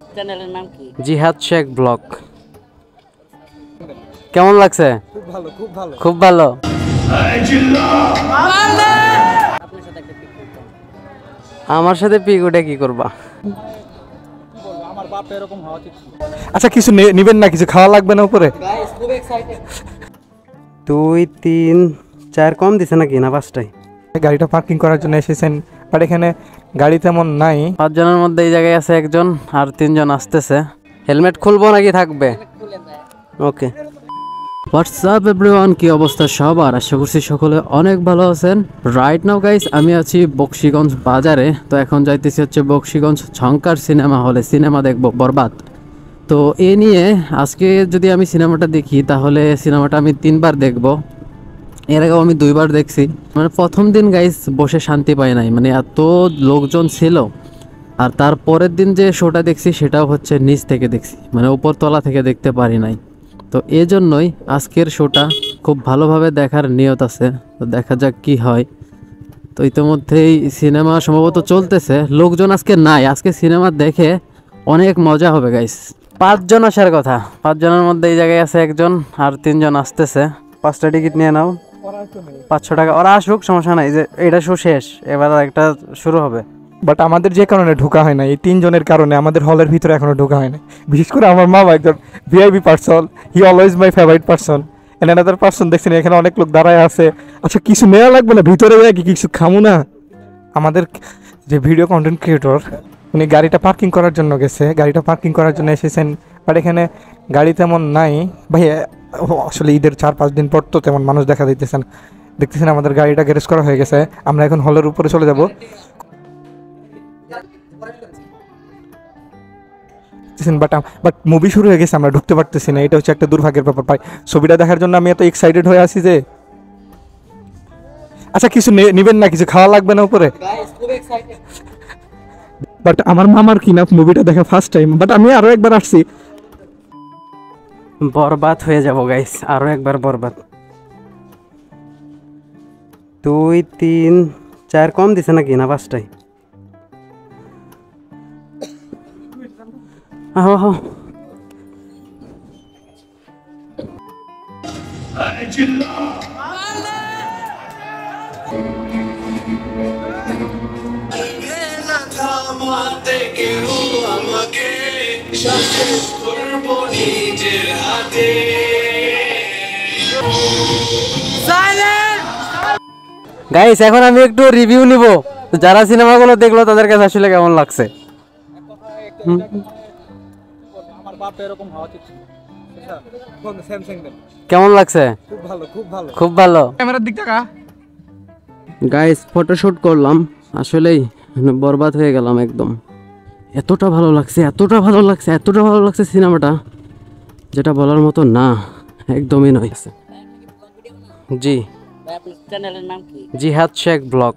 চ্যানেলের নাম কি? জিহাদ শেখ ব্লগ। কেমন লাগছে? খুব ভালো, খুব ভালো, খুব ভালো। আপনার সাথে একটা পিক করতে আমার সাথে পিক উঠে কি করবা? আমার বাপ এরকম হওয়া উচিত। আচ্ছা কিছু নিবেন না, কিছু খাওয়া লাগবে না উপরে? গাইস খুব এক্সাইটেড। 2 3 4 কম দিছে নাকি না 5টাই? গাড়িটা পার্কিং করার জন্য এসেছেন, বাট এখানে গাড়ি তেমন নাই। 5 জনের মধ্যে এই জায়গায় আছে একজন, আর 3 জন আসতেছে। হেলমেট খুলবো নাকি থাকবে? খুলে দেয়। ওকে। হোয়াটসঅ্যাপ এভরিওয়ান, কি অবস্থা সবার? আশা করছি সকলে অনেক ভালো আছেন। রাইট নাও গাইস আমি আছি বকশীগঞ্জ বাজারে। তো এখন যাইতেছি হচ্ছে বকশীগঞ্জ ঝংকার সিনেমা হলে, সিনেমা দেখবো বরবাদ। তো এ নিয়ে আজকে যদি আমি সিনেমাটা দেখি তাহলে সিনেমাটা আমি 3বার দেখব। এর আগেও আমি 2বার দেখছি। মানে প্রথম দিন গাইস বসে শান্তি পাই নাই, মানে এত লোকজন ছিল। আর তার পরের দিন যে শোটা দেখছি সেটাও হচ্ছে নিচ থেকে দেখছি, মানে উপরতলা থেকে দেখতে পারি নাই। তো এই জন্যই আজকের শোটা খুব ভালোভাবে দেখার নিয়ত আছে। তো দেখা যাক কি হয়। তো ইতিমধ্যেই সিনেমা সম্ভবত চলতেছে, লোকজন আজকে নাই। আজকে সিনেমা দেখে অনেক মজা হবে গাইস। 5 জন আসার কথা, 5 জনের মধ্যে এই জায়গায় আছে একজন, আর 3 জন আসতেছে। 5টা টিকিট নিয়ে নাও, 500 টাকা। ওরা আসুক, সমস্যা নাই, যে এটা শো শেষ, এবার একটা শুরু হবে। বাট আমাদের যে কারণে ঢোকা হয় না, এই 3 জনের কারণে আমাদের হলের ভিতরে এখনো ঢোকা হয় না। বিশেষ করে আমার মা একজন VIP person, he always my favourite person. And another person দেখছেন এখানে অনেক লোক দাঁড়ায় আছে। আচ্ছা কিছু নেওয়া লাগবে না, ভিতরে যায় কি কিছু খামু না? আমাদের যে ভিডিও কন্টেন্ট ক্রিয়েটর, উনি গাড়িটা পার্কিং করার জন্য গেছে, গাড়িটা পার্কিং করার জন্য এসেছেন, বাট এখানে গাড়ি তেমন নাই। ভাই আসলে ঈদের 4-5 দিন পর তো তেমন মানুষ দেখা দিতেছেন। দেখতেছেন আমাদের গাড়িটা গ্যারেজ করা হয়ে গেছে, আমরা এখন হলের উপরে চলে যাব। বাট মুভি শুরু হয়ে গেছে, আমরা ঢুকতে পারতেছি না। এটা হচ্ছে একটা দুর্ভাগ্যের ব্যাপার ভাই। ছবিটা দেখার জন্য আমি এত এক্সাইটেড হয়ে আছি যে। আচ্ছা কিছু নিবেন না, কিছু খাওয়া লাগবে না উপরে? গাইস খুব এক্সাইটেড। বাট আমার মামার কিনা মুভিটা দেখা ফার্স্ট টাইম, বাট আমি আরো একবার আসছি। বরবাদ হয়ে যাব গাইস, আরো একবার বরবাদ। 2 3 4 কম দিছে নাকি না 5টাই? আহো গাইস, এখন আমি একটু রিভিউ নিব, যারা সিনেমাগুলো দেখলো তাদের কাছে আসলে কেমন লাগছে। আমার বাপ এরকম হওয়া উচিত। কেমন লাগছে? খুব ভালো, খুব ভালো, খুব ভালো। ক্যামেরার দিক থেকে গাইস ফটোশুট করলাম, আসলেই বরবাদ হয়ে গেলাম একদম। এতটা ভালো লাগছে, এতটা ভালো লাগছে, এতটা ভালো লাগছে সিনেমাটা, যেটা বলার মতো না, একদমই নয়। জি, ভাই আপনার চ্যানেলের নাম কি? জিহাদ শেখ ব্লগ।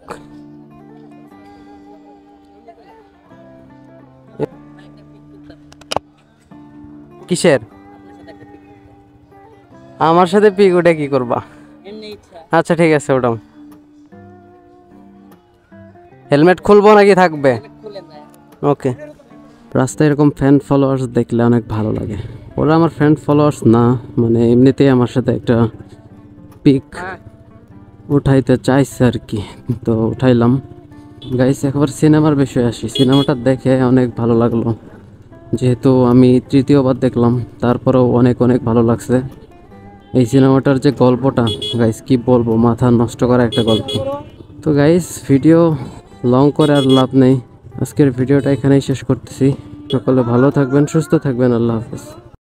কিসের? আপনার সাথে একটা পিক করতে আমার সাথে পিক উঠে কি করবা? এমনি ইচ্ছা। আচ্ছা ঠিক আছে, ওটাও। হেলমেট খুলবো নাকি থাকবে? খুলে দেয়। ওকে। রাস্তায় এরকম ফ্যান ফলোয়ার্স দেখলে অনেক ভালো লাগে। ওরা আমার ফ্যান ফলোয়ার্স না, মানে এমনিতেই আমার সাথে একটা পিক উঠাইতে চাইছে আর কি, তো উঠাইলাম। গাইস একবার সিনেমার বিষয়ে আসি। সিনেমাটা দেখে অনেক ভালো লাগলো, যেহেতু আমি 3য়বার দেখলাম, তারপরেও অনেক অনেক ভালো লাগছে। এই সিনেমাটার যে গল্পটা গাইস, কি বলবো, মাথা নষ্ট করা একটা গল্প। তো গাইস ভিডিও লং করে আর লাভ নেই, আজকের ভিডিওটা এখানেই শেষ করতেছি। সকলে ভালো থাকবেন, সুস্থ থাকবেন, আল্লাহ হাফেজ।